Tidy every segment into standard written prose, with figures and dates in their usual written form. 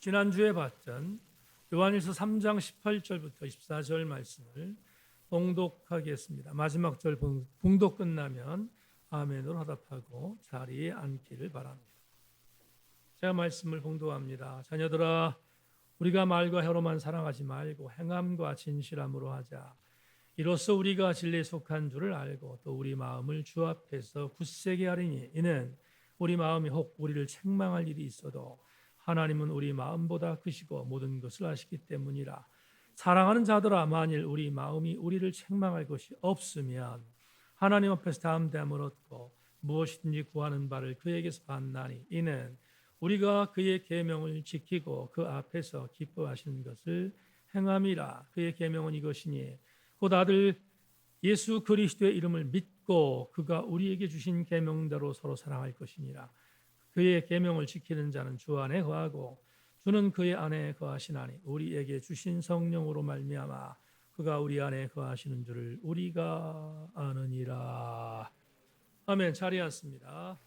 지난주에 봤던 요한일서 3장 18절부터 24절 말씀을 봉독하겠습니다. 마지막 절 봉독 끝나면 아멘으로 화답하고 자리에 앉기를 바랍니다. 제가 말씀을 봉독합니다. 자녀들아, 우리가 말과 혀로만 사랑하지 말고 행함과 진실함으로 하자. 이로써 우리가 진리에 속한 줄을 알고 또 우리 마음을 주 앞에서 굳세게 하리니, 이는 우리 마음이 혹 우리를 책망할 일이 있어도 하나님은 우리 마음보다 크시고 모든 것을 아시기 때문이라. 사랑하는 자들아, 만일 우리 마음이 우리를 책망할 것이 없으면 하나님 앞에서 담대함을 얻고 무엇이든지 구하는 바를 그에게서 받나니, 이는 우리가 그의 계명을 지키고 그 앞에서 기뻐하시는 것을 행함이라. 그의 계명은 이것이니 곧 아들 예수 그리스도의 이름을 믿고 그가 우리에게 주신 계명대로 서로 사랑할 것이니라. 그의 계명을 지키는 자는 주 안에 거하고 주는 그의 안에 거하시나니, 우리에게 주신 성령으로 말미암아 그가 우리 안에 거하시는 줄을 우리가 아느니라. 아멘. 자리에 앉습니다.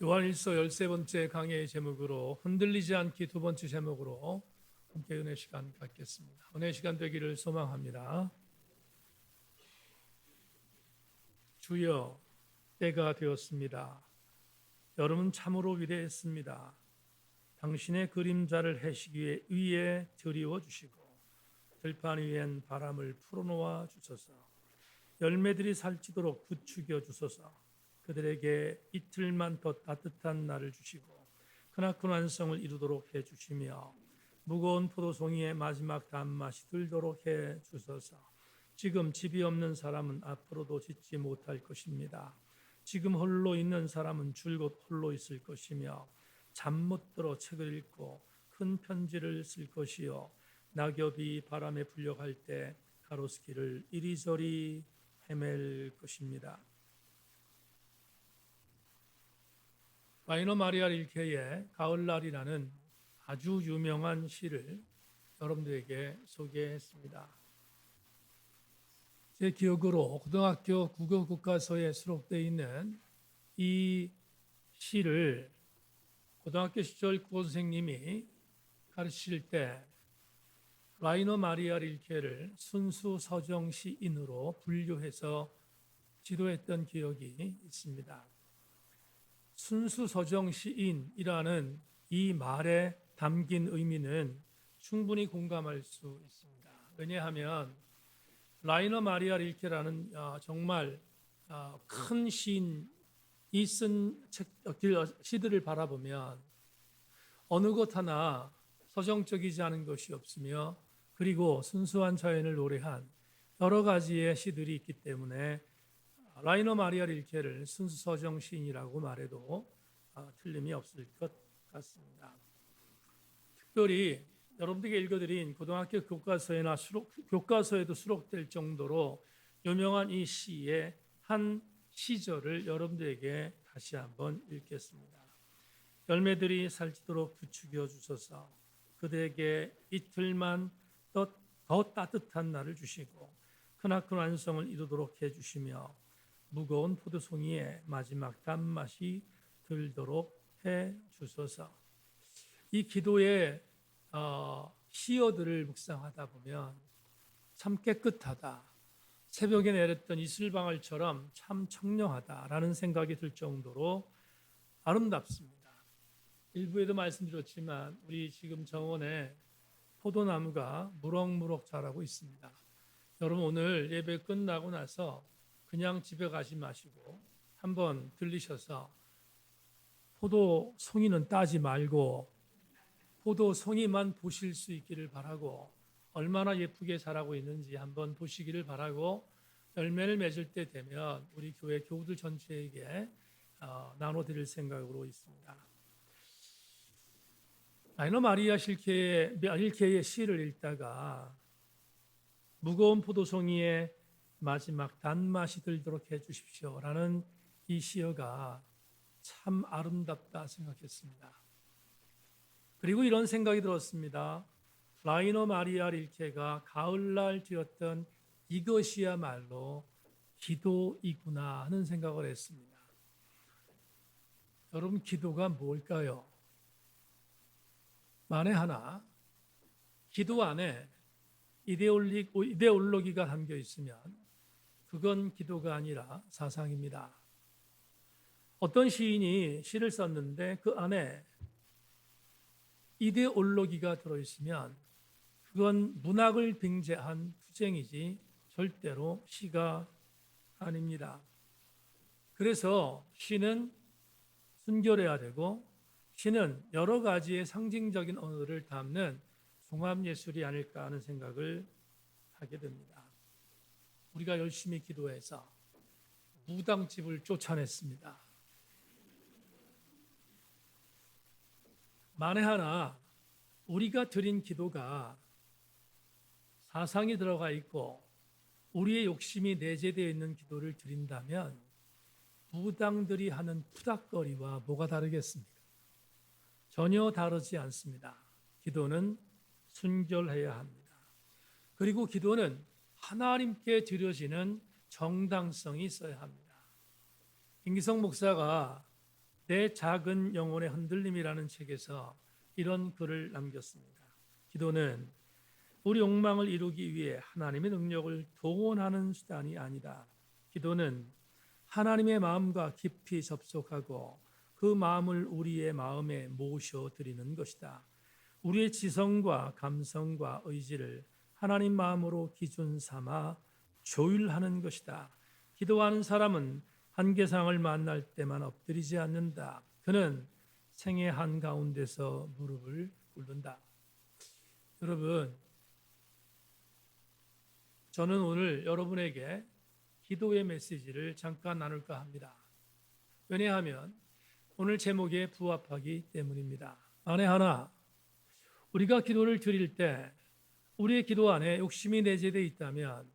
요한일서 13번째 강의의 제목으로 흔들리지 않기, 두 번째 제목으로 함께 은혜 시간 갖겠습니다. 은혜 시간 되기를 소망합니다. 주여, 때가 되었습니다. 여름은 참으로 위대했습니다. 당신의 그림자를 해시기 위에 드리워 주시고 들판 위엔 바람을 풀어놓아 주소서. 열매들이 살찌도록 부추겨 주소서. 그들에게 이틀만 더 따뜻한 날을 주시고 크나큰 완성을 이루도록 해 주시며 무거운 포도송이의 마지막 단맛이 들도록 해 주소서. 지금 집이 없는 사람은 앞으로도 짓지 못할 것입니다. 지금 홀로 있는 사람은 줄곧 홀로 있을 것이며 잠 못 들어 책을 읽고 큰 편지를 쓸 것이요 낙엽이 바람에 불려갈 때 가로수길을 이리저리 헤맬 것입니다. 라이너 마리아 릴케의 가을날이라는 아주 유명한 시를 여러분들에게 소개했습니다. 제 기억으로 고등학교 국어 교과서에 수록되어 있는 이 시를 고등학교 시절 국어 선생님이 가르칠 때 라이너 마리아 릴케를 순수 서정 시인으로 분류해서 지도했던 기억이 있습니다. 순수 서정 시인이라는 이 말에 담긴 의미는 충분히 공감할 수 있습니다. 왜냐하면 라이너 마리아 릴케라는 정말 큰 시인이 쓴 시들을 바라보면 어느 것 하나 서정적이지 않은 것이 없으며 그리고 순수한 자연을 노래한 여러 가지의 시들이 있기 때문에 라이너 마리아 릴케를 순수 서정 시인이라고 말해도 틀림이 없을 것 같습니다. 특별히 여러분들에게 읽어드린 고등학교 교과서에도 수록될 정도로 유명한 이 시의 한 시절을 여러분들에게 다시 한번 읽겠습니다. 열매들이 살찌도록 부추겨 주소서. 그들에게 이틀만 더 따뜻한 날을 주시고 크나큰 완성을 이루도록 해주시며 무거운 포도송이의 마지막 단맛이 들도록 해주소서. 이 기도의 시어들을 묵상하다 보면 참 깨끗하다. 새벽에 내렸던 이슬방울처럼 참 청량하다라는 생각이 들 정도로 아름답습니다. 일부에도 말씀드렸지만 우리 지금 정원에 포도나무가 무럭무럭 자라고 있습니다. 여러분 오늘 예배 끝나고 나서 그냥 집에 가지 마시고 한번 들리셔서 포도 송이는 따지 말고 포도 송이만 보실 수 있기를 바라고 얼마나 예쁘게 자라고 있는지 한번 보시기를 바라고 열매를 맺을 때 되면 우리 교회 교우들 전체에게 나눠드릴 생각으로 있습니다. 라이너 마리아 릴케의 시를 읽다가 무거운 포도송이의 마지막 단맛이 들도록 해주십시오 라는 이 시어가 참 아름답다 생각했습니다. 그리고 이런 생각이 들었습니다. 라이너 마리아 릴케가 가을날 지었던 이것이야말로 기도이구나 하는 생각을 했습니다. 여러분 기도가 뭘까요? 만에 하나 기도 안에 이데올로기가 담겨 있으면 그건 기도가 아니라 사상입니다. 어떤 시인이 시를 썼는데 그 안에 이데올로기가 들어있으면 그건 문학을 빙자한 투쟁이지 절대로 시가 아닙니다. 그래서 시는 순결해야 되고 시는 여러 가지의 상징적인 언어를 담는 종합예술이 아닐까 하는 생각을 하게 됩니다. 우리가 열심히 기도해서 무당집을 쫓아냈습니다. 만에 하나 우리가 드린 기도가 사상이 들어가 있고 우리의 욕심이 내재되어 있는 기도를 드린다면 무당들이 하는 푸닥거리와 뭐가 다르겠습니까? 전혀 다르지 않습니다. 기도는 순결해야 합니다. 그리고 기도는 하나님께 드려지는 정당성이 있어야 합니다. 김기성 목사가 내 작은 영혼의 흔들림이라는 책에서 이런 글을 남겼습니다. 기도는 우리 욕망을 이루기 위해 하나님의 능력을 동원하는 수단이 아니다. 기도는 하나님의 마음과 깊이 접속하고 그 마음을 우리의 마음에 모셔드리는 것이다. 우리의 지성과 감성과 의지를 하나님 마음으로 기준 삼아 조율하는 것이다. 기도하는 사람은 한계상을 만날 때만 엎드리지 않는다. 그는 생의 한가운데서 무릎을 꿇는다. 여러분, 저는 오늘 여러분에게 기도의 메시지를 잠깐 나눌까 합니다. 왜냐하면 오늘 제목에 부합하기 때문입니다. 만에 하나, 우리가 기도를 드릴 때 우리의 기도 안에 욕심이 내재되어 있다면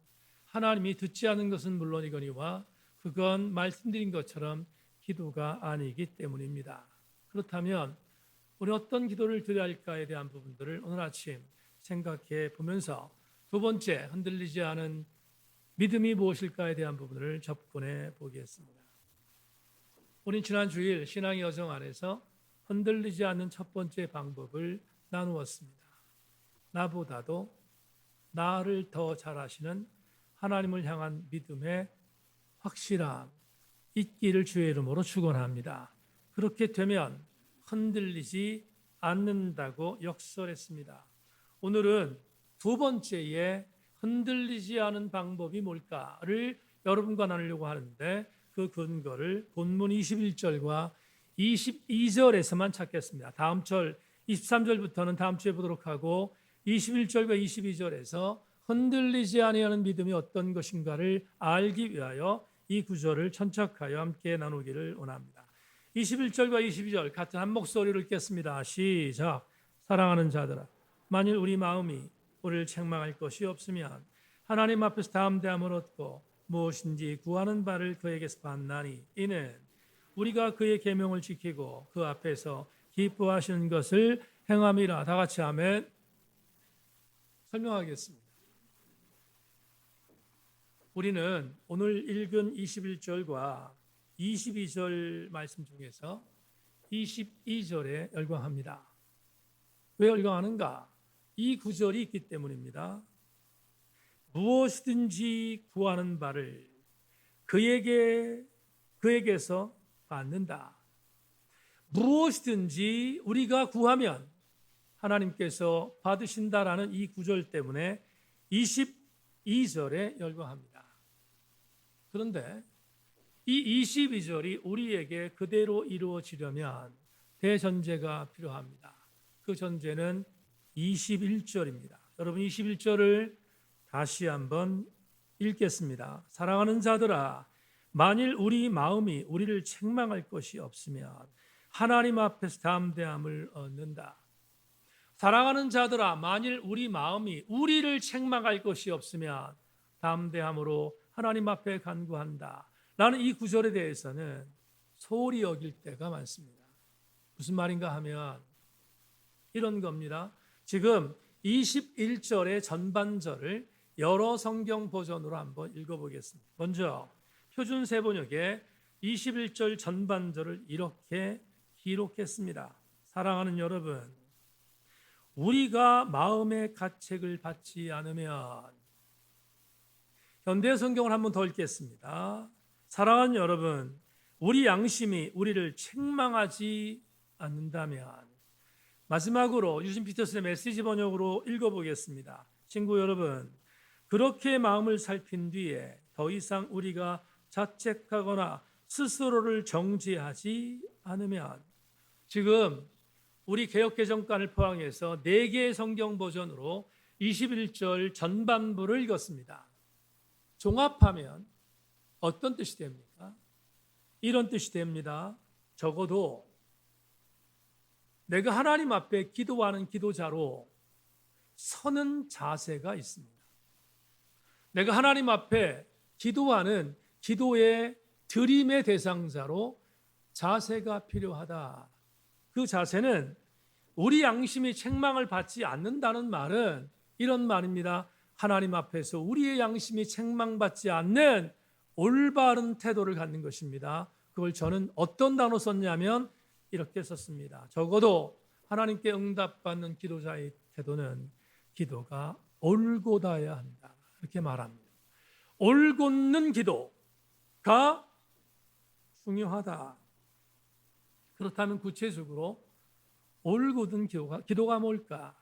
하나님이 듣지 않은 것은 물론이거니와 그건 말씀드린 것처럼 기도가 아니기 때문입니다. 그렇다면 우리 어떤 기도를 드려야 할까에 대한 부분들을 오늘 아침 생각해 보면서 두 번째, 흔들리지 않은 믿음이 무엇일까에 대한 부분을 접근해 보겠습니다. 우린 지난 주일 신앙의 여정 안에서 흔들리지 않는 첫 번째 방법을 나누었습니다. 나보다도 나를 더 잘 아시는 하나님을 향한 믿음의 확실함 있기를 주의 이름으로 축원합니다. 그렇게 되면 흔들리지 않는다고 역설했습니다. 오늘은 두 번째의 흔들리지 않은 방법이 뭘까를 여러분과 나누려고 하는데 그 근거를 본문 21절과 22절에서만 찾겠습니다. 다음 절 23절부터는 다음 주에 보도록 하고 21절과 22절에서 흔들리지 아니하는 믿음이 어떤 것인가를 알기 위하여 이 구절을 천착하여 함께 나누기를 원합니다. 21절과 22절 같은 한 목소리를 읽겠습니다. 시작. 사랑하는 자들아, 만일 우리 마음이 우리를 책망할 것이 없으면 하나님 앞에서 담대함을 얻고 무엇인지 구하는 바를 그에게서 받나니 이는 우리가 그의 계명을 지키고 그 앞에서 기뻐하시는 것을 행함이라. 다 같이 아멘. 설명하겠습니다. 우리는 오늘 읽은 21절과 22절 말씀 중에서 22절에 열광합니다. 왜 열광하는가? 이 구절이 있기 때문입니다. 무엇이든지 구하는 바를 그에게서 받는다. 무엇이든지 우리가 구하면 하나님께서 받으신다라는 이 구절 때문에 22절에 열광합니다. 그런데 이 22절이 우리에게 그대로 이루어지려면 대전제가 필요합니다. 그 전제는 21절입니다. 여러분 21절을 다시 한번 읽겠습니다. 사랑하는 자들아, 만일 우리 마음이 우리를 책망할 것이 없으면 하나님 앞에서 담대함을 얻는다. 사랑하는 자들아, 만일 우리 마음이 우리를 책망할 것이 없으면 담대함으로 하나님 앞에 간구한다. 라는 이 구절에 대해서는 소홀히 여길 때가 많습니다. 무슨 말인가 하면 이런 겁니다. 지금 21절의 전반절을 여러 성경 버전으로 한번 읽어보겠습니다. 먼저 표준 세번역에 21절 전반절을 이렇게 기록했습니다. 사랑하는 여러분, 우리가 마음의 가책을 받지 않으면, 현대 성경을 한번 더 읽겠습니다. 사랑하는 여러분, 우리 양심이 우리를 책망하지 않는다면, 마지막으로 유진 피터슨의 메시지 번역으로 읽어보겠습니다. 친구 여러분, 그렇게 마음을 살핀 뒤에 더 이상 우리가 자책하거나 스스로를 정죄하지 않으면, 지금 우리 개역개정관을 포함해서 4개의 성경 버전으로 21절 전반부를 읽었습니다. 종합하면 어떤 뜻이 됩니까? 이런 뜻이 됩니다. 적어도 내가 하나님 앞에 기도하는 기도자로 서는 자세가 있습니다. 내가 하나님 앞에 기도하는 기도의 드림의 대상자로 자세가 필요하다. 그 자세는 우리 양심이 책망을 받지 않는다는 말은 이런 말입니다. 하나님 앞에서 우리의 양심이 책망받지 않는 올바른 태도를 갖는 것입니다. 그걸 저는 어떤 단어 썼냐면 이렇게 썼습니다. 적어도 하나님께 응답받는 기도자의 태도는 기도가 올곧아야 한다. 이렇게 말합니다. 올곧는 기도가 중요하다. 그렇다면 구체적으로 올곧은 기도가 뭘까?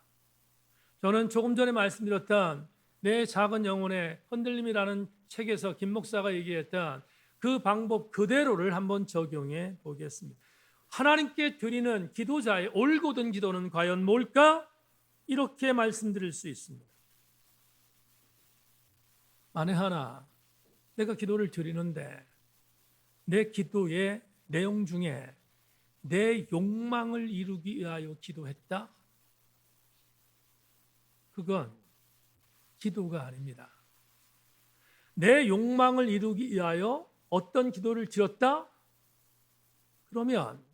저는 조금 전에 말씀드렸던 내 작은 영혼의 흔들림이라는 책에서 김 목사가 얘기했던 그 방법 그대로를 한번 적용해 보겠습니다. 하나님께 드리는 기도자의 올곧은 기도는 과연 뭘까? 이렇게 말씀드릴 수 있습니다. 만에 하나 내가 기도를 드리는데 내 기도의 내용 중에 내 욕망을 이루기 위하여 기도했다? 그건 기도가 아닙니다. 내 욕망을 이루기 위하여 어떤 기도를 드렸다? 그러면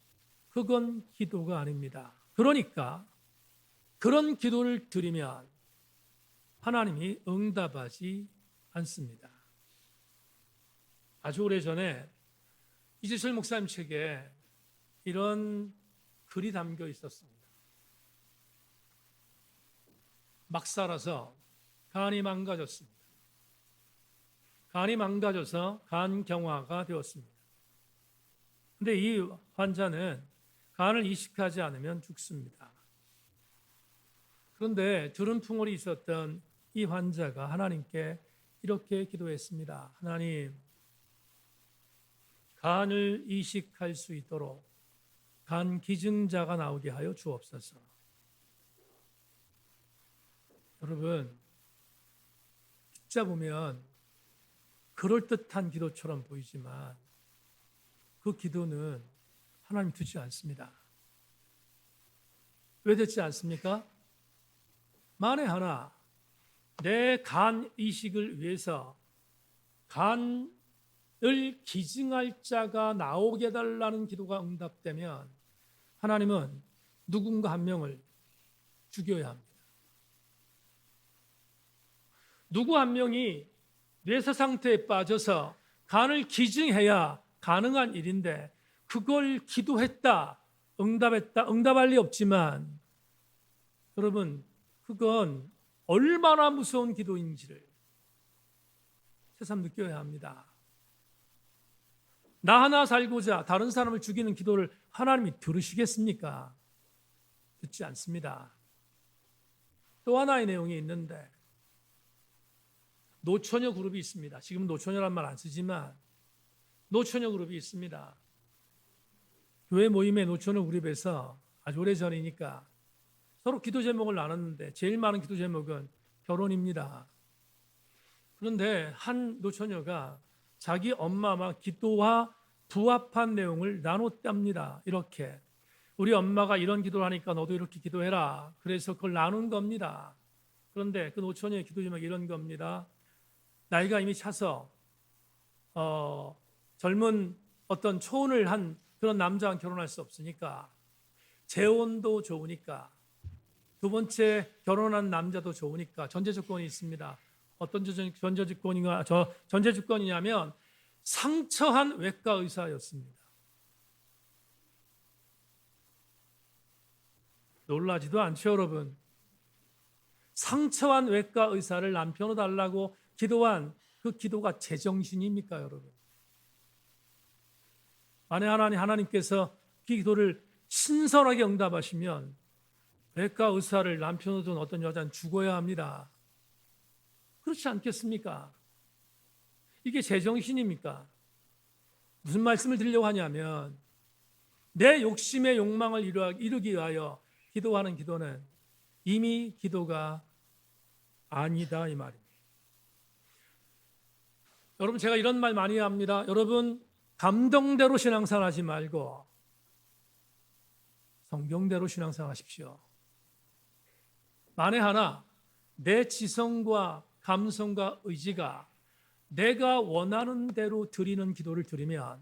그건 기도가 아닙니다. 그러니까 그런 기도를 드리면 하나님이 응답하지 않습니다. 아주 오래전에 이재철 목사님 책에 이런 글이 담겨 있었습니다. 막 살아서 간이 망가졌습니다. 간이 망가져서 간경화가 되었습니다. 그런데 이 환자는 간을 이식하지 않으면 죽습니다. 그런데 주름풍월이 있었던 이 환자가 하나님께 이렇게 기도했습니다. 하나님, 간을 이식할 수 있도록 간 기증자가 나오게 하여 주옵소서. 여러분, 듣자 보면 그럴듯한 기도처럼 보이지만 그 기도는 하나님 듣지 않습니다. 왜 듣지 않습니까? 만에 하나 내 간 이식을 위해서 간을 기증할 자가 나오게 해달라는 기도가 응답되면 하나님은 누군가 한 명을 죽여야 합니다. 누구 한 명이 뇌사 상태에 빠져서 간을 기증해야 가능한 일인데 그걸 기도했다, 응답했다, 응답할 리 없지만 여러분 그건 얼마나 무서운 기도인지를 새삼 느껴야 합니다. 나 하나 살고자 다른 사람을 죽이는 기도를 하나님이 들으시겠습니까? 듣지 않습니다. 또 하나의 내용이 있는데 노처녀 그룹이 있습니다. 지금 노처녀란 말 안 쓰지만 노처녀 그룹이 있습니다. 교회 모임의 노처녀 그룹에서 아주 오래전이니까 서로 기도 제목을 나눴는데 제일 많은 기도 제목은 결혼입니다. 그런데 한 노처녀가 자기 엄마와 기도와 부합한 내용을 나눴답니다. 이렇게 우리 엄마가 이런 기도를 하니까 너도 이렇게 기도해라. 그래서 그걸 나눈 겁니다. 그런데 그 노처녀의 기도 제목이 이런 겁니다. 나이가 이미 차서 젊은 어떤 초혼을 한 그런 남자와 결혼할 수 없으니까 재혼도 좋으니까 두 번째 결혼한 남자도 좋으니까 전제 조건이 있습니다. 어떤 전제 조건이냐면 상처한 외과 의사였습니다. 놀라지도 않죠, 여러분. 상처한 외과 의사를 남편으로 달라고 기도한 그 기도가 제정신입니까, 여러분? 만약 하나님께서 그 기도를 신선하게 응답하시면 외과 의사를 남편으로 둔 어떤 여자는 죽어야 합니다. 그렇지 않겠습니까? 이게 제정신입니까? 무슨 말씀을 드리려고 하냐면 내 욕심의 욕망을 이루기 위하여 기도하는 기도는 이미 기도가 아니다 이 말입니다. 여러분 제가 이런 말 많이 합니다. 여러분 감동대로 신앙생활하지 말고 성경대로 신앙생활하십시오. 만에 하나 내 지성과 감성과 의지가 내가 원하는 대로 드리는 기도를 드리면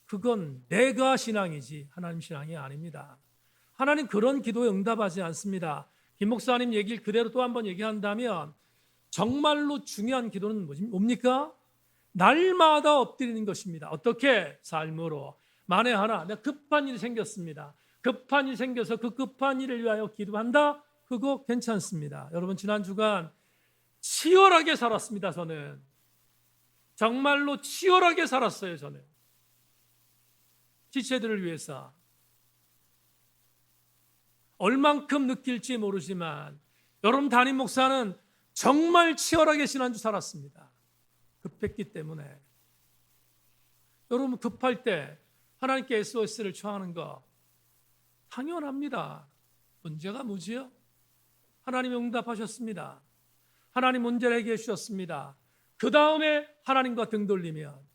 그건 내가 신앙이지 하나님 신앙이 아닙니다. 하나님 그런 기도에 응답하지 않습니다. 김 목사님 얘기를 그대로 또 한 번 얘기한다면 정말로 중요한 기도는 뭡니까? 날마다 엎드리는 것입니다. 어떻게? 삶으로. 만에 하나 내가 급한 일이 생겼습니다. 급한 일이 생겨서 그 급한 일을 위하여 기도한다? 그거 괜찮습니다. 여러분 지난 주간 치열하게 살았습니다. 저는 정말로 치열하게 살았어요. 저는 지체들을 위해서 얼만큼 느낄지 모르지만 여러분 담임 목사는 정말 치열하게 지난주 살았습니다. 급했기 때문에. 여러분 급할 때 하나님께 SOS를 청하는 거 당연합니다. 문제가 뭐지요? 하나님이 응답하셨습니다. 하나님 문제를 해결해 주셨습니다. 그 다음에 하나님과 등 돌리면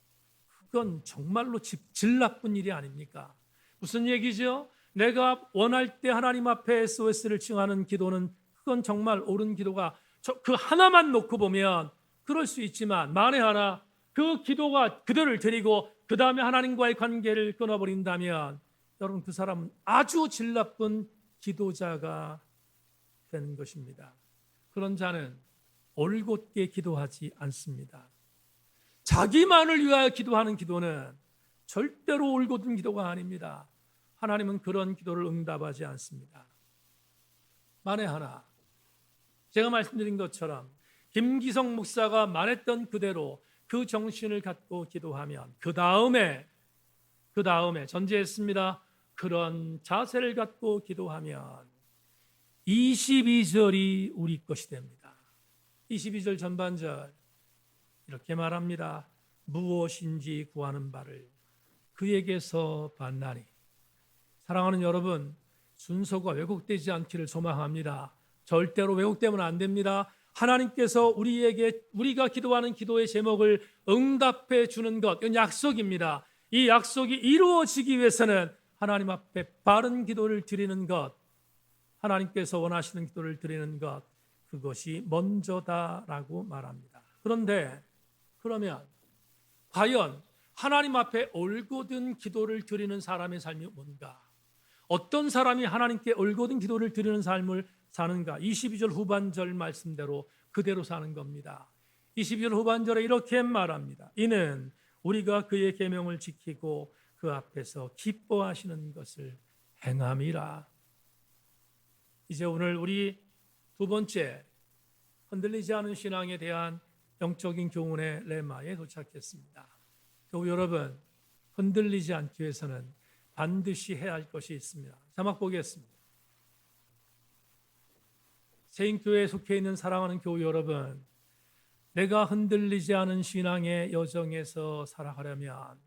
그건 정말로 질 나쁜 일이 아닙니까? 무슨 얘기죠? 내가 원할 때 하나님 앞에 SOS를 칭하는 기도는 그건 정말 옳은 기도가 그 하나만 놓고 보면 그럴 수 있지만 만에 하나 그 기도가 그대를 드리고 그 다음에 하나님과의 관계를 끊어버린다면 여러분 그 사람은 아주 질 나쁜 기도자가 되는 것입니다. 그런 자는 올곧게 기도하지 않습니다. 자기만을 위하여 기도하는 기도는 절대로 올곧은 기도가 아닙니다. 하나님은 그런 기도를 응답하지 않습니다. 만에 하나 제가 말씀드린 것처럼 김기성 목사가 말했던 그대로 그 정신을 갖고 기도하면 그 다음에 전제했습니다. 그런 자세를 갖고 기도하면 22절이 우리 것이 됩니다. 22절 전반절 이렇게 말합니다. 무엇인지 구하는 바를 그에게서 받나니. 사랑하는 여러분, 순서가 왜곡되지 않기를 소망합니다. 절대로 왜곡되면 안 됩니다. 하나님께서 우리가 기도하는 기도의 제목을 응답해 주는 것, 이건 약속입니다. 이 약속이 이루어지기 위해서는 하나님 앞에 바른 기도를 드리는 것, 하나님께서 원하시는 기도를 드리는 것, 그것이 먼저다라고 말합니다. 그러면 과연 하나님 앞에 올곧은 기도를 드리는 사람의 삶이 뭔가? 어떤 사람이 하나님께 올곧은 기도를 드리는 삶을 사는가? 22절 후반절 말씀대로 그대로 사는 겁니다. 22절 후반절에 이렇게 말합니다. 이는 우리가 그의 계명을 지키고 그 앞에서 기뻐하시는 것을 행함이라. 이제 오늘 우리 두 번째 흔들리지 않은 신앙에 대한 영적인 교훈의 레마에 도착했습니다. 교우 여러분, 흔들리지 않기 위해서는 반드시 해야 할 것이 있습니다. 자막 보겠습니다. 세인교회에 속해 있는 사랑하는 교우 여러분, 내가 흔들리지 않은 신앙의 여정에서 살아가려면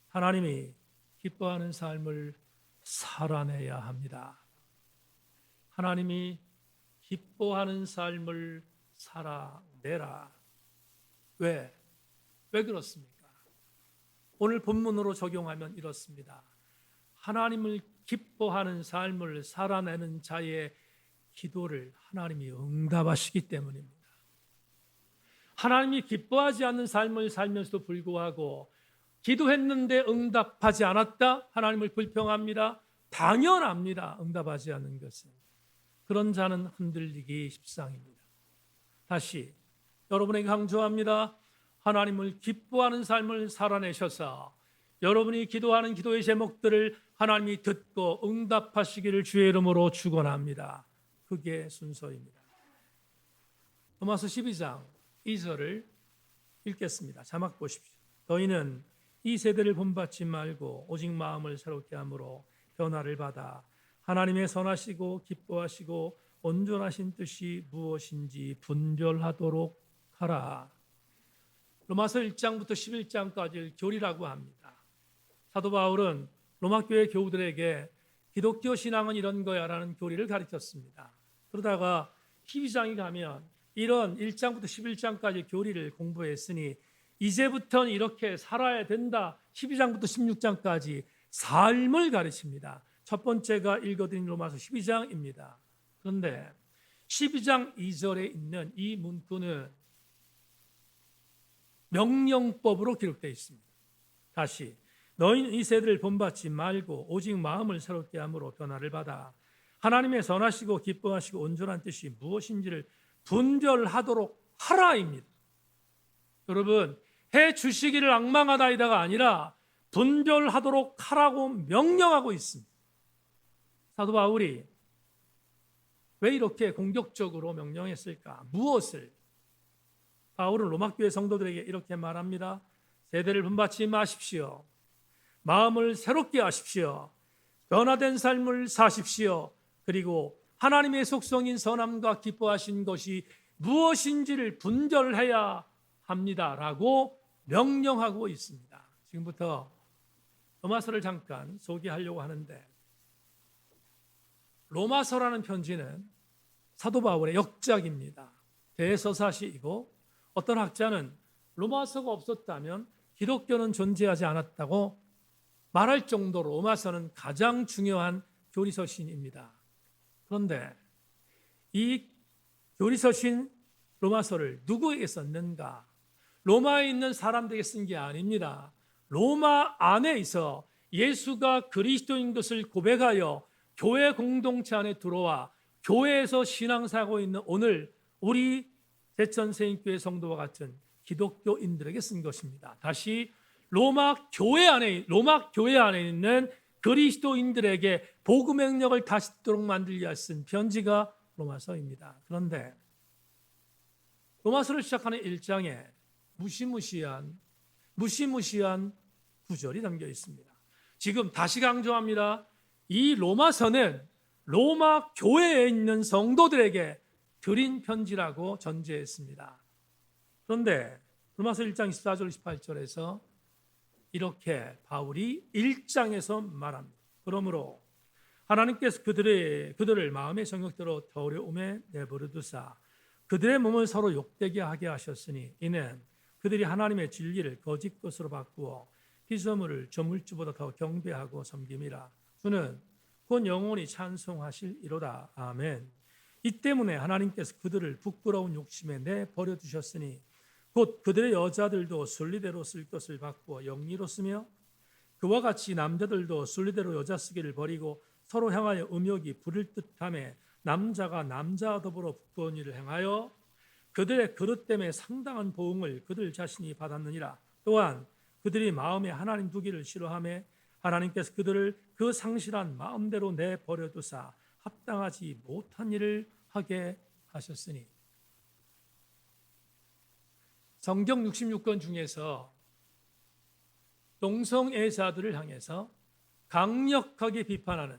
하나님이 기뻐하는 삶을 살아내야 합니다. 하나님이 기뻐하는 삶을 살아내라. 왜 그렇습니까? 오늘 본문으로 적용하면 이렇습니다. 하나님을 기뻐하는 삶을 살아내는 자의 기도를 하나님이 응답하시기 때문입니다. 하나님이 기뻐하지 않는 삶을 살면서도 불구하고 기도했는데 응답하지 않았다? 하나님을 불평합니다. 당연합니다. 응답하지 않는 것은. 그런 자는 흔들리기 십상입니다. 다시 여러분에게 강조합니다. 하나님을 기뻐하는 삶을 살아내셔서 여러분이 기도하는 기도의 제목들을 하나님이 듣고 응답하시기를 주의 이름으로 축원합니다. 그게 순서입니다. 로마서 12장 2절을 읽겠습니다. 자막 보십시오. 너희는 이 세대를 본받지 말고 오직 마음을 새롭게 함으로 변화를 받아 하나님의 선하시고 기뻐하시고 온전하신 뜻이 무엇인지 분별하도록 하라. 로마서 1장부터 11장까지를 교리라고 합니다. 사도 바울은 로마교회 교우들에게 기독교 신앙은 이런 거야라는 교리를 가르쳤습니다. 그러다가 12장에 가면 이런 1장부터 11장까지 교리를 공부했으니 이제부터는 이렇게 살아야 된다. 12장부터 16장까지 삶을 가르칩니다. 첫 번째가 읽어드린 로마서 12장입니다. 그런데 12장 2절에 있는 이 문구는 명령법으로 기록되어 있습니다. 다시 너희는 이 세대를 본받지 말고 오직 마음을 새롭게 함으로 변화를 받아 하나님의 선하시고 기뻐하시고 온전한 뜻이 무엇인지를 분별하도록 하라입니다. 여러분, 해 주시기를 앙망하다이다가 아니라 분별하도록 하라고 명령하고 있습니다. 사도 바울이 왜 이렇게 공격적으로 명령했을까? 무엇을? 바울은 로마교회 성도들에게 이렇게 말합니다. 세대를 본받지 마십시오. 마음을 새롭게 하십시오. 변화된 삶을 사십시오. 그리고 하나님의 속성인 선함과 기뻐하신 것이 무엇인지를 분별해야 합니다라고 명령하고 있습니다. 지금부터 로마서를 잠깐 소개하려고 하는데, 로마서라는 편지는 사도 바울의 역작입니다. 대서사시이고, 어떤 학자는 로마서가 없었다면 기독교는 존재하지 않았다고 말할 정도로 로마서는 가장 중요한 교리서신입니다. 그런데 이 교리서신 로마서를 누구에게 썼는가? 로마에 있는 사람들에게 쓴 게 아닙니다. 로마 안에 있어 예수가 그리스도인 것을 고백하여 교회 공동체 안에 들어와 교회에서 신앙사하고 있는 오늘 우리 대천세인교회 성도와 같은 기독교인들에게 쓴 것입니다. 다시 로마 교회 안에 있는 그리스도인들에게 복음의 능력을 다시 듣도록 만들기 위해 쓴 편지가 로마서입니다. 그런데 로마서를 시작하는 1장에 무시무시한 구절이 담겨 있습니다. 지금 다시 강조합니다. 이 로마서는 로마 교회에 있는 성도들에게 드린 편지라고 전제했습니다. 그런데 로마서 1장 14절 18절에서 이렇게 바울이 1장에서 말합니다. 그러므로 하나님께서 그들을 마음의 정욕대로 더 어려움에 내버려 두사 그들의 몸을 서로 욕되게 하게 하셨으니 이는 그들이 하나님의 진리를 거짓 것으로 바꾸어 피조물을 조물주보다 더 경배하고 섬김이라. 주는 곧 영원히 찬송하실 이로다. 아멘. 이 때문에 하나님께서 그들을 부끄러운 욕심에 내버려 두셨으니 곧 그들의 여자들도 순리대로 쓸 것을 바꾸어 영리로 쓰며 그와 같이 남자들도 순리대로 여자 쓰기를 버리고 서로 향하여 음욕이 부를 듯하며 남자가 남자와 더불어 부끄러운 일을 행하여 그들의 그릇 때문에 상당한 보응을 그들 자신이 받았느니라. 또한 그들이 마음에 하나님 두기를 싫어하며 하나님께서 그들을 그 상실한 마음대로 내버려 두사 합당하지 못한 일을 하게 하셨으니. 성경 66권 중에서 동성애자들을 향해서 강력하게 비판하는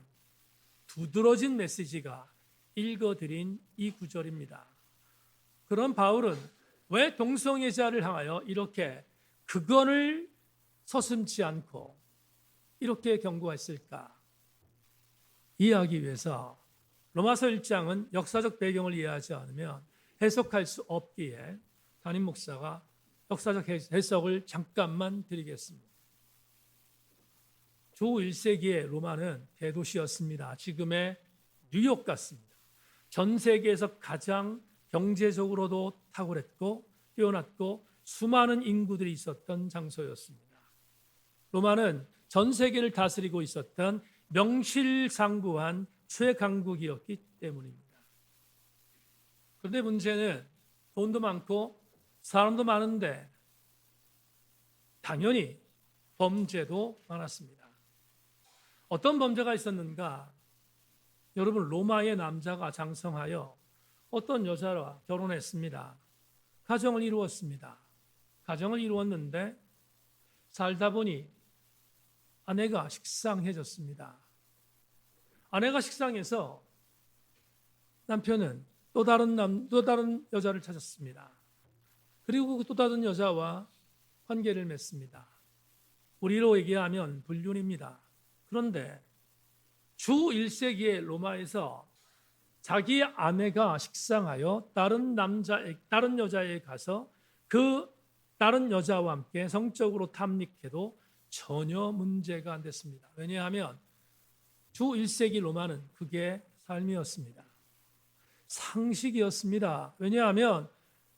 두드러진 메시지가 읽어드린 이 구절입니다. 그런 바울은 왜 동성애자를 향하여 이렇게 그건을 서슴지 않고 이렇게 경고했을까? 이해하기 위해서 로마서 1장은 역사적 배경을 이해하지 않으면 해석할 수 없기에 담임 목사가 역사적 해석을 잠깐만 드리겠습니다. 주 1세기의 로마는 대도시였습니다. 지금의 뉴욕 같습니다. 전 세계에서 가장 경제적으로도 탁월했고 뛰어났고 수많은 인구들이 있었던 장소였습니다. 로마는 전 세계를 다스리고 있었던 명실상부한 최강국이었기 때문입니다. 그런데 문제는 돈도 많고 사람도 많은데 당연히 범죄도 많았습니다. 어떤 범죄가 있었는가? 여러분, 로마의 남자가 장성하여 어떤 여자와 결혼했습니다. 가정을 이루었습니다. 가정을 이루었는데 살다 보니 아내가 식상해졌습니다. 아내가 식상해서 남편은 또 다른 여자를 찾았습니다. 그리고 또 다른 여자와 관계를 맺습니다. 우리로 얘기하면 불륜입니다. 그런데 주 1세기의 로마에서 자기 아내가 식상하여 다른 여자에 가서 그 다른 여자와 함께 성적으로 탐닉해도 전혀 문제가 안 됐습니다. 왜냐하면 주 1세기 로마는 그게 삶이었습니다. 상식이었습니다. 왜냐하면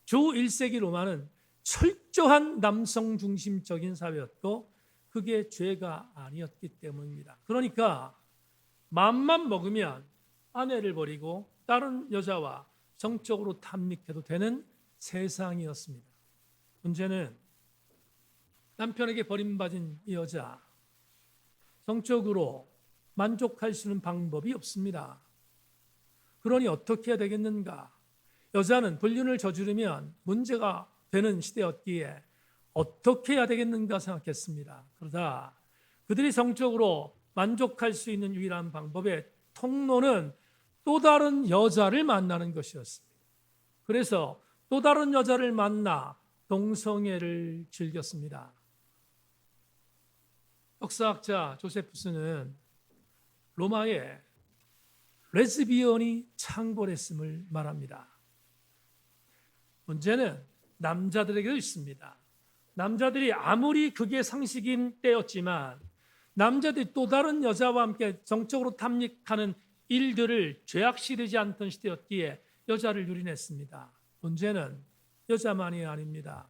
주 1세기 로마는 철저한 남성 중심적인 사회였고 그게 죄가 아니었기 때문입니다. 그러니까 맘만 먹으면 아내를 버리고 다른 여자와 성적으로 탐닉해도 되는 세상이었습니다. 문제는 남편에게 버림받은 이 여자, 성적으로 만족할 수 있는 방법이 없습니다. 그러니 어떻게 해야 되겠는가? 여자는 불륜을 저지르면 문제가 되는 시대였기에 어떻게 해야 되겠는가 생각했습니다. 그러다 그들이 성적으로 만족할 수 있는 유일한 방법의 통로는 또 다른 여자를 만나는 것이었습니다. 그래서 또 다른 여자를 만나 동성애를 즐겼습니다. 역사학자 조세푸스는 로마에 레즈비언이 창궐했음을 말합니다. 문제는 남자들에게도 있습니다. 남자들이 아무리 그게 상식인 때였지만 남자들이 또 다른 여자와 함께 정적으로 탐닉하는 일들을 죄악시되지 않던 시대였기에 여자를 유린했습니다. 문제는 여자만이 아닙니다.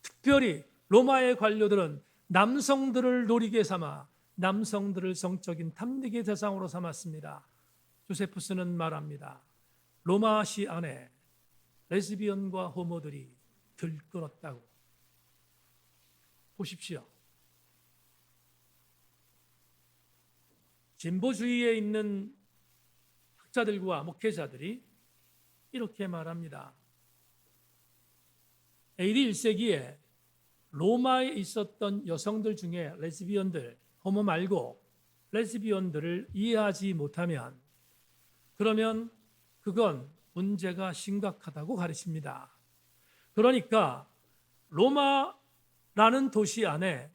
특별히 로마의 관료들은 남성들을 노리게 삼아 남성들을 성적인 탐닉의 대상으로 삼았습니다. 조세푸스는 말합니다. 로마시 안에 레즈비언과 호모들이 들끓었다고. 보십시오. 진보주의에 있는 학자들과 목회자들이 이렇게 말합니다. AD 1세기에 로마에 있었던 여성들 중에 레즈비언들, 호모 말고 레즈비언들을 이해하지 못하면 그러면 그건 문제가 심각하다고 가르칩니다. 그러니까 로마라는 도시 안에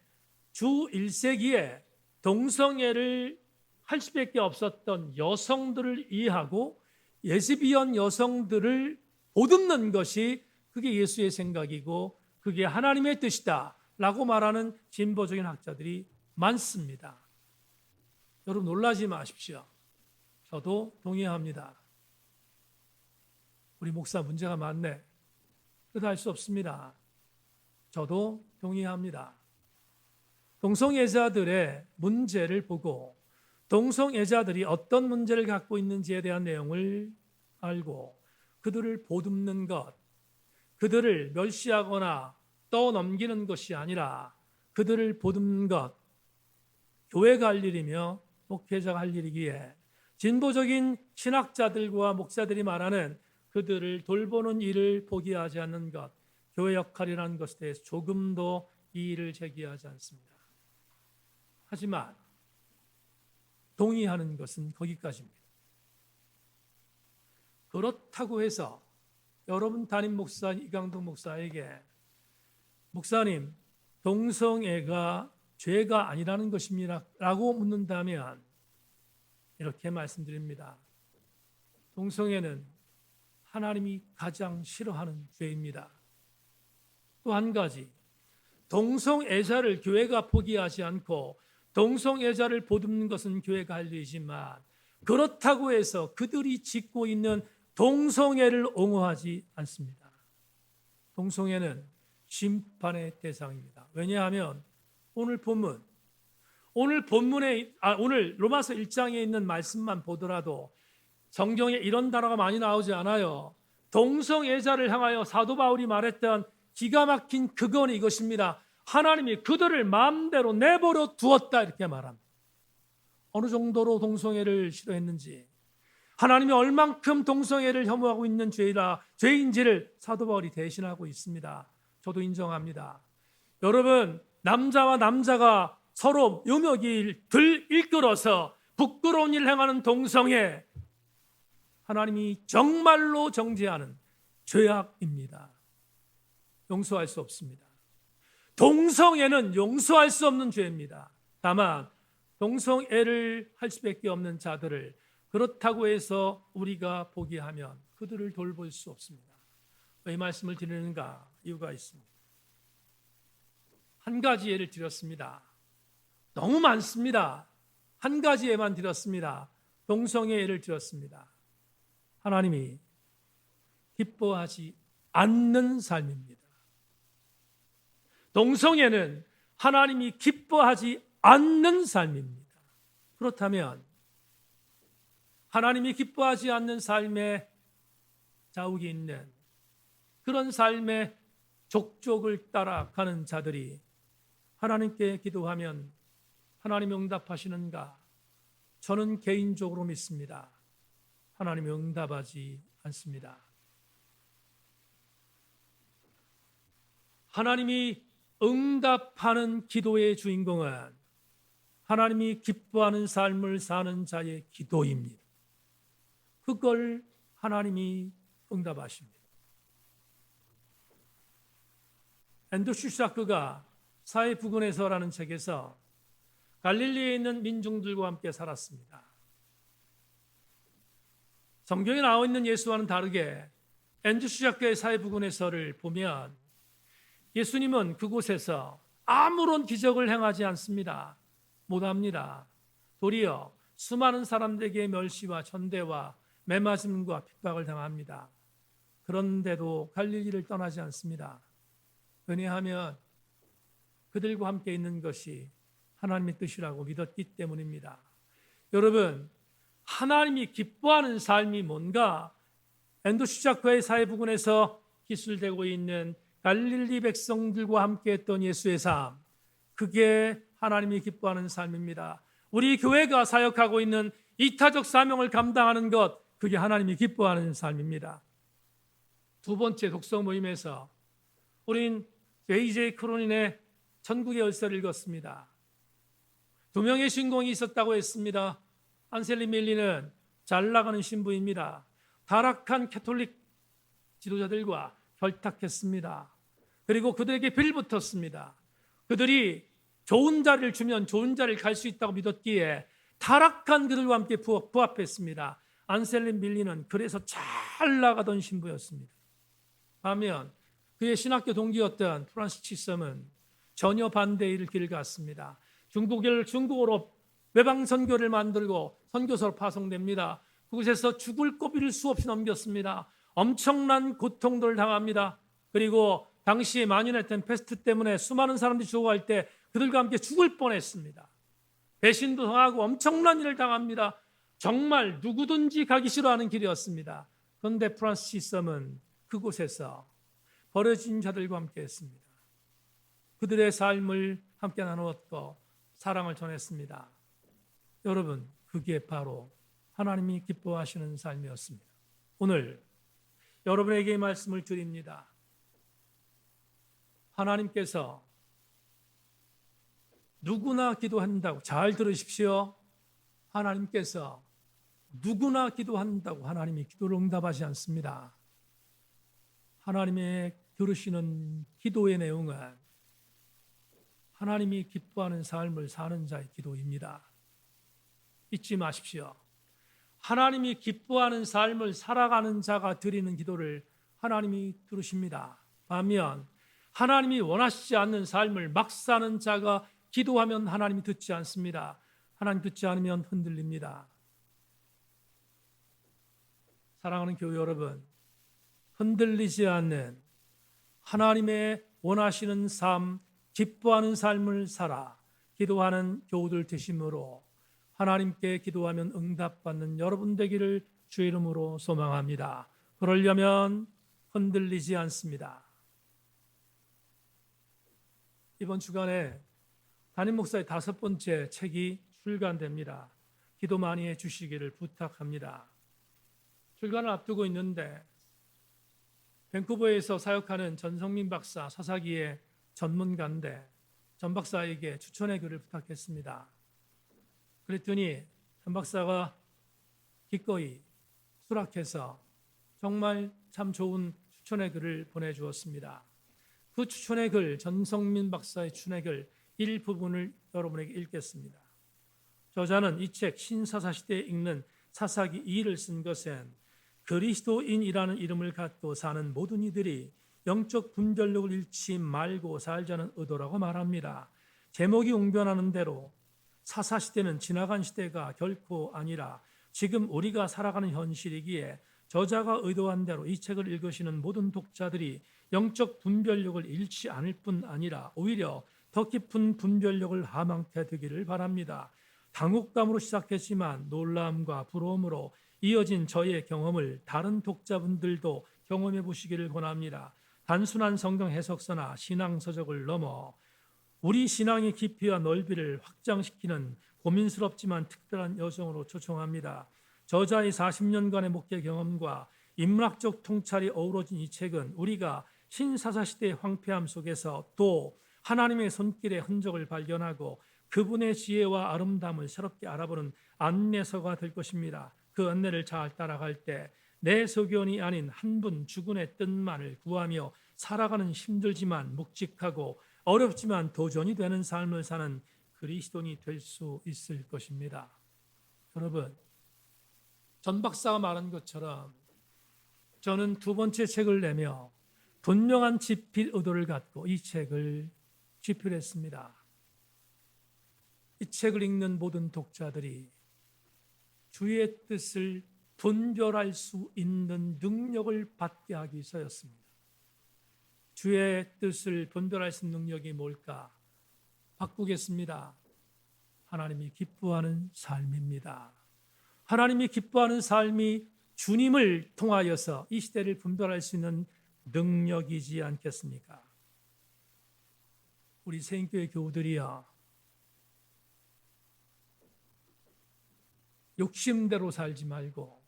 주 1세기에 동성애를 할 수밖에 없었던 여성들을 이해하고 레즈비언 여성들을 보듬는 것이 그게 예수의 생각이고 그게 하나님의 뜻이다 라고 말하는 진보적인 학자들이 많습니다. 여러분 놀라지 마십시오. 저도 동의합니다. 우리 목사 문제가 많네. 그래도 할 수 없습니다. 저도 동의합니다. 동성애자들의 문제를 보고 동성애자들이 어떤 문제를 갖고 있는지에 대한 내용을 알고 그들을 보듬는 것, 그들을 멸시하거나 떠넘기는 것이 아니라 그들을 보듬는 것, 교회가 할 일이며 목회자가 할 일이기에 진보적인 신학자들과 목사들이 말하는 그들을 돌보는 일을 포기하지 않는 것, 교회 역할이라는 것에 대해서 조금도 이의를 제기하지 않습니다. 하지만 동의하는 것은 거기까지입니다. 그렇다고 해서 여러분 담임 목사 이강동 목사에게 목사님 동성애가 죄가 아니라는 것입니다 라고 묻는다면 이렇게 말씀드립니다. 동성애는 하나님이 가장 싫어하는 죄입니다. 또 한 가지, 동성애자를 교회가 포기하지 않고 동성애자를 보듬는 것은 교회가 할 일이지만 그렇다고 해서 그들이 짓고 있는 동성애를 옹호하지 않습니다. 동성애는 심판의 대상입니다. 왜냐하면 오늘 로마서 1장에 있는 말씀만 보더라도 성경에 이런 단어가 많이 나오지 않아요. 동성애자를 향하여 사도 바울이 말했던 기가 막힌 그건 이것입니다. 하나님이 그들을 마음대로 내버려 두었다 이렇게 말합니다. 어느 정도로 동성애를 싫어했는지 하나님이 얼만큼 동성애를 혐오하고 있는 죄인지를 사도 바울이 대신하고 있습니다. 저도 인정합니다. 여러분 남자와 남자가 서로 요묘길 이끌어서 부끄러운 일을 행하는 동성애 하나님이 정말로 정죄하는 죄악입니다. 용서할 수 없습니다. 동성애는 용서할 수 없는 죄입니다. 다만 동성애를 할 수밖에 없는 자들을 그렇다고 해서 우리가 포기하면 그들을 돌볼 수 없습니다. 왜 이 말씀을 드리는가? 이유가 있습니다. 한 가지 예를 드렸습니다. 너무 많습니다. 한 가지 예만 드렸습니다. 동성애 예를 드렸습니다. 하나님이 기뻐하지 않는 삶입니다. 동성애는 하나님이 기뻐하지 않는 삶입니다. 그렇다면 하나님이 기뻐하지 않는 삶에 자욱이 있는 그런 삶의 족족을 따라가는 자들이 하나님께 기도하면 하나님이 응답하시는가? 저는 개인적으로 믿습니다. 하나님이 응답하지 않습니다. 하나님이 응답하는 기도의 주인공은 하나님이 기뻐하는 삶을 사는 자의 기도입니다. 그걸 하나님이 응답하십니다. 앤드류 슈샤크가 사회 부근에서라는 책에서 갈릴리에 있는 민중들과 함께 살았습니다. 성경에 나와 있는 예수와는 다르게 앤드류 슈샤크의 사회 부근에서를 보면 예수님은 그곳에서 아무런 기적을 행하지 않습니다. 못합니다. 도리어 수많은 사람들에게 멸시와 천대와 매맞음과 핍박을 당합니다. 그런데도 갈릴리를 떠나지 않습니다. 왜냐하면 그들과 함께 있는 것이 하나님의 뜻이라고 믿었기 때문입니다. 여러분, 하나님이 기뻐하는 삶이 뭔가? 앤드류 슈샤크의 사회 부근에서 기술되고 있는 갈릴리 백성들과 함께 했던 예수의 삶, 그게 하나님이 기뻐하는 삶입니다. 우리 교회가 사역하고 있는 이타적 사명을 감당하는 것, 그게 하나님이 기뻐하는 삶입니다. 두 번째 독서 모임에서 우린 J.J. 크로닌의 천국의 열쇠를 읽었습니다. 두 명의 신공이 있었다고 했습니다. 안셀리 밀리는 잘 나가는 신부입니다. 타락한 캐톨릭 지도자들과 결탁했습니다. 그리고 그들에게 빌붙었습니다. 그들이 좋은 자리를 주면 좋은 자리를 갈 수 있다고 믿었기에 타락한 그들과 함께 부합했습니다. 안셀리 밀리는 그래서 잘 나가던 신부였습니다. 반면 그의 신학교 동기였던 프란시스 치섬은 전혀 반대의 길을 갔습니다. 중국어로 외방 선교를 만들고 선교사로 파송됩니다. 그곳에서 죽을 고비를 수없이 넘겼습니다. 엄청난 고통들을 당합니다. 그리고 당시에 만연했던 패스트 때문에 수많은 사람들이 죽어갈 때 그들과 함께 죽을 뻔했습니다. 배신도 당하고 엄청난 일을 당합니다. 정말 누구든지 가기 싫어하는 길이었습니다. 그런데 프란시스 치섬은 그곳에서 버려진 자들과 함께 했습니다. 그들의 삶을 함께 나누었고 사랑을 전했습니다. 여러분, 그게 바로 하나님이 기뻐하시는 삶이었습니다. 오늘 여러분에게 이 말씀을 드립니다. 하나님께서 누구나 기도한다고, 잘 들으십시오. 하나님께서 누구나 기도한다고 하나님이 기도를 응답하지 않습니다. 하나님의 들으시는 기도의 내용은 하나님이 기뻐하는 삶을 사는 자의 기도입니다. 잊지 마십시오. 하나님이 기뻐하는 삶을 살아가는 자가 드리는 기도를 하나님이 들으십니다. 반면 하나님이 원하시지 않는 삶을 막 사는 자가 기도하면 하나님이 듣지 않습니다. 하나님 듣지 않으면 흔들립니다. 사랑하는 교회 여러분, 흔들리지 않는 하나님의 원하시는 삶, 기뻐하는 삶을 살아 기도하는 교우들 되심으로 하나님께 기도하면 응답받는 여러분 되기를 주의 이름으로 소망합니다. 그러려면 흔들리지 않습니다. 이번 주간에 담임 목사의 5번째 책이 출간됩니다. 기도 많이 해주시기를 부탁합니다. 출간을 앞두고 있는데 밴쿠버에서 사역하는 전성민 박사 사사기의 전문가인데 전 박사에게 추천의 글을 부탁했습니다. 그랬더니 전 박사가 기꺼이 수락해서 정말 참 좋은 추천의 글을 보내주었습니다. 그 추천의 글, 전성민 박사의 추천의 글 일부분을 여러분에게 읽겠습니다. 저자는 이 책 신사사시대에 읽는 사사기 2를 쓴 것은 그리스도인이라는 이름을 갖고 사는 모든 이들이 영적 분별력을 잃지 말고 살자는 의도라고 말합니다. 제목이 웅변하는 대로 사사시대는 지나간 시대가 결코 아니라 지금 우리가 살아가는 현실이기에 저자가 의도한 대로 이 책을 읽으시는 모든 독자들이 영적 분별력을 잃지 않을 뿐 아니라 오히려 더 깊은 분별력을 함양케 되기를 바랍니다. 당혹감으로 시작했지만 놀라움과 부러움으로 이어진 저의 경험을 다른 독자분들도 경험해 보시기를 권합니다. 단순한 성경 해석서나 신앙서적을 넘어 우리 신앙의 깊이와 넓이를 확장시키는 고민스럽지만 특별한 여정으로 초청합니다. 저자의 40년간의 목회 경험과 인문학적 통찰이 어우러진 이 책은 우리가 신사사시대의 황폐함 속에서 또 하나님의 손길의 흔적을 발견하고 그분의 지혜와 아름다움을 새롭게 알아보는 안내서가 될 것입니다. 그 안내를 잘 따라갈 때 내 소견이 아닌 한 분 주군의 뜻만을 구하며 살아가는 힘들지만 묵직하고 어렵지만 도전이 되는 삶을 사는 그리스도인이 될 수 있을 것입니다. 여러분, 전 박사가 말한 것처럼 저는 두 번째 책을 내며 분명한 집필 의도를 갖고 이 책을 집필했습니다. 이 책을 읽는 모든 독자들이 주의 뜻을 분별할 수 있는 능력을 받게 하기 위해서였습니다. 주의 뜻을 분별할 수 있는 능력이 뭘까? 바꾸겠습니다. 하나님이 기뻐하는 삶입니다. 하나님이 기뻐하는 삶이 주님을 통하여서 이 시대를 분별할 수 있는 능력이지 않겠습니까? 우리 새인교회 교우들이여, 욕심대로 살지 말고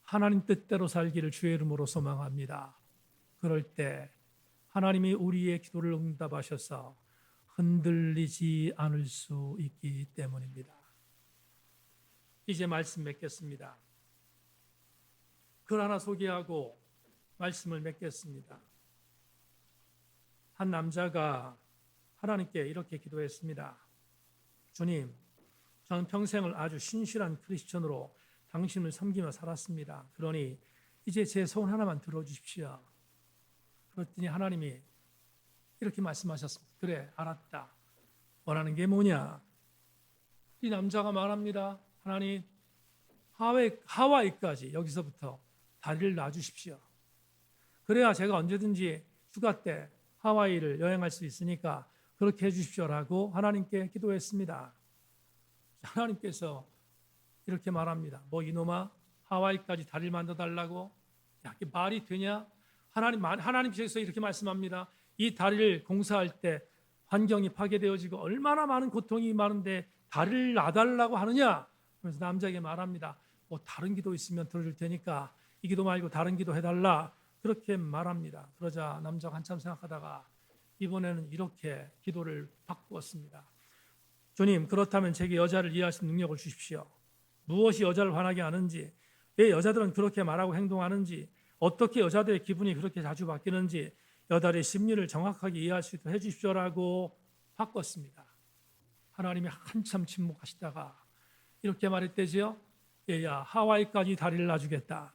하나님 뜻대로 살기를 주의 이름으로 소망합니다. 그럴 때 하나님이 우리의 기도를 응답하셔서 흔들리지 않을 수 있기 때문입니다. 이제 말씀 맺겠습니다. 글 하나 소개하고 말씀을 맺겠습니다. 한 남자가 하나님께 이렇게 기도했습니다. 주님, 저는 평생을 아주 신실한 크리스천으로 당신을 섬기며 살았습니다. 그러니 이제 제 소원 하나만 들어주십시오. 그랬더니 하나님이 이렇게 말씀하셨습니다. 그래, 알았다. 원하는 게 뭐냐? 이 남자가 말합니다. 하나님, 하와이까지 여기서부터 다리를 놔주십시오. 그래야 제가 언제든지 휴가 때 하와이를 여행할 수 있으니까 그렇게 해주십시오라고 하나님께 기도했습니다. 하나님께서 이렇게 말합니다. 뭐 이놈아, 하와이까지 다리를 만들어달라고? 야, 이게 말이 되냐? 하나님께서 이렇게 말씀합니다. 이 다리를 공사할 때 환경이 파괴되어지고 얼마나 많은 고통이 많은데 다리를 놔달라고 하느냐? 그래서 남자에게 말합니다. 뭐 다른 기도 있으면 들어줄 테니까 이 기도 말고 다른 기도 해달라. 그렇게 말합니다. 그러자 남자가 한참 생각하다가 이번에는 이렇게 기도를 바꾸었습니다. 주님, 그렇다면 제게 여자를 이해할 수 있는 능력을 주십시오. 무엇이 여자를 화나게 하는지, 왜 여자들은 그렇게 말하고 행동하는지, 어떻게 여자들의 기분이 그렇게 자주 바뀌는지 여자들의 심리를 정확하게 이해할 수 있도록 해주십시오라고 바꿨습니다. 하나님이 한참 침묵하시다가 이렇게 말했대지요. 얘야, 하와이까지 다리를 놔주겠다.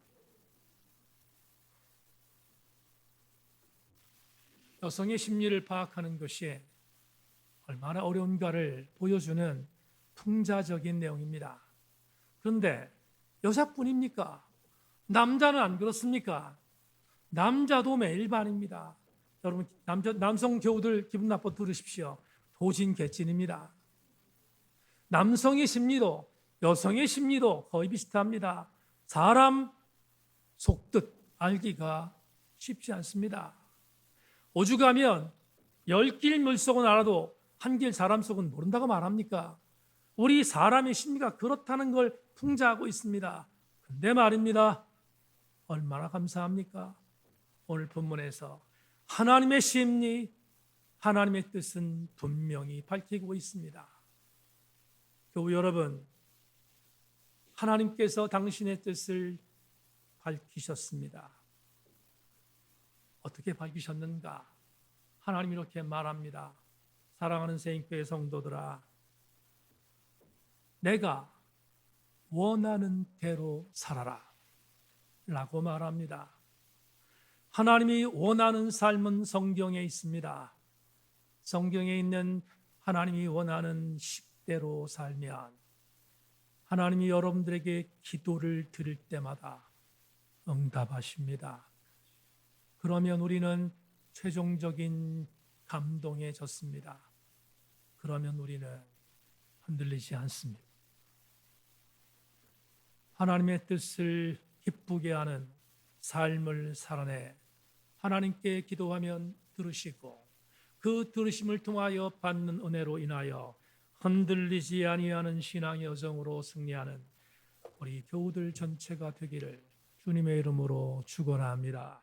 여성의 심리를 파악하는 것이 얼마나 어려운가를 보여주는 풍자적인 내용입니다. 그런데 여자뿐입니까? 남자는 안 그렇습니까? 남자도 매일 반입니다. 여러분, 남성 교우들 기분 나빠 들으십시오. 도진개찐입니다. 남성의 심리도 여성의 심리도 거의 비슷합니다. 사람 속뜻 알기가 쉽지 않습니다. 오죽하면 10길 물속은 알아도 한 길 사람 속은 모른다고 말합니까? 우리 사람의 심리가 그렇다는 걸 풍자하고 있습니다. 근데 말입니다. 얼마나 감사합니까? 오늘 본문에서 하나님의 심리, 하나님의 뜻은 분명히 밝히고 있습니다. 교우 여러분, 하나님께서 당신의 뜻을 밝히셨습니다. 어떻게 밝히셨는가? 하나님이 이렇게 말합니다. 사랑하는 새인교회 성도들아, 내가 원하는 대로 살아라 라고 말합니다. 하나님이 원하는 삶은 성경에 있습니다. 성경에 있는 하나님이 원하는 식대로 살면 하나님이 여러분들에게 기도를 드릴 때마다 응답하십니다. 그러면 우리는 최종적인 감동에 젖습니다. 그러면 우리는 흔들리지 않습니다. 하나님의 뜻을 기쁘게 하는 삶을 살아내 하나님께 기도하면 들으시고 그 들으심을 통하여 받는 은혜로 인하여 흔들리지 아니하는 신앙의 여정으로 승리하는 우리 교우들 전체가 되기를 주님의 이름으로 축원합니다.